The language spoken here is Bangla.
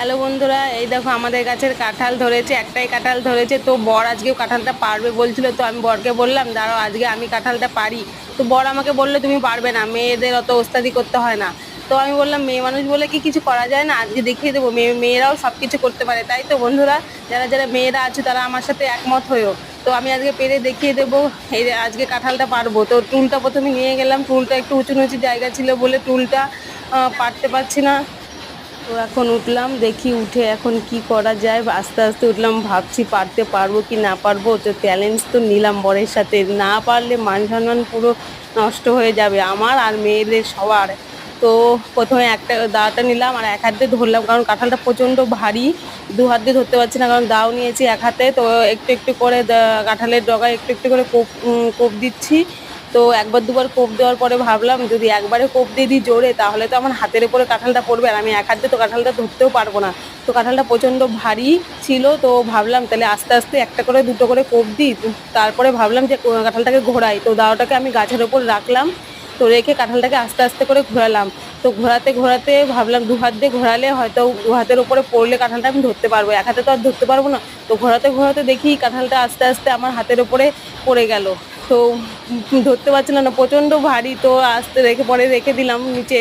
হ্যালো বন্ধুরা, এই দেখো আমাদের গাছের কাঁঠাল ধরেছে, একটাই কাঁঠাল ধরেছে। তো বর আজকেও কাঁঠালটা পারবে বলছিল, তো আমি বরকে বললাম দাঁড়াও আজকে আমি কাঁঠালটা পারি। তো বর আমাকে বললো তুমি পারবে না, মেয়েদের অত ওস্তাদি করতে হয় না। তো আমি বললাম মেয়ে মানুষ বলে কি কিছু করা যায় না, আজকে দেখিয়ে দেবো মেয়েরাও সব কিছু করতে পারে। তাই তো বন্ধুরা, যারা যারা মেয়েরা আছে তারা আমার সাথে একমত হয়েও। তো আমি আজকে পেরে দেখিয়ে দেবো, এই যে আজকে কাঁঠালটা পারবো। তো টুলটা প্রথমে নিয়ে গেলাম, টুলটা একটু উঁচু নিচু জায়গা ছিল বলে টুলটা পারতে পারছি না। তো এখন উঠলাম, দেখি উঠে এখন কি করা যায়। আস্তে আস্তে উঠলাম, ভাবছি পারতে পারবো কি না পারবো। তো চ্যালেঞ্জ তো নিলাম বরের সাথে, না পারলে মান সম্মান পুরো নষ্ট হয়ে যাবে আমার আর মেয়েদের সবার। তো প্রথমে একটা দাঁটা নিলাম আর এক হাত দিয়ে ধরলাম, কারণ কাঁঠালটা প্রচণ্ড ভারী। দু হাত দিয়ে ধরতে পারছি না, কারণ দাও নিয়েছি এক হাতে। তো একটু একটু করে কাঁঠালের ডগায় একটু একটু করে কোপ দিচ্ছি। তো একবার দুবার কোপ দেওয়ার পরে ভাবলাম যদি একবারে কোপ দিয়ে দিই জোরে, তাহলে তো আমার হাতের উপরে কাঁঠালটা পড়বে আর আমি এক হাতে তো কাঁঠালটা ধরতেও পারবো না। তো কাঁঠালটা প্রচণ্ড ভারী ছিল, তো ভাবলাম তাহলে আস্তে আস্তে একটা করে দুটো করে কোপ দিই। তারপরে ভাবলাম যে কাঁঠালটাকে ঘোরাই। তো দাওটাকে আমি গাছের ওপর রাখলাম, তো রেখে কাঁঠালটাকে আস্তে আস্তে করে ঘোরালাম। তো ঘোরাতে ঘোরাতে ভাবলাম দু হাত দিয়ে ঘোরালে হয়তো দু হাতের উপরে পড়লে কাঁঠালটা আমি ধরতে পারবো, এক হাতে তো আর ধরতে পারবো না। তো ঘোরাতে ঘোরাতে দেখি কাঁঠালটা আস্তে আস্তে আমার হাতের ওপরে পড়ে গেল। তো ধরতে পারছিলাম না, প্রচণ্ড ভারী। তো আস্তে রেখে পরে রেখে দিলাম নিচে।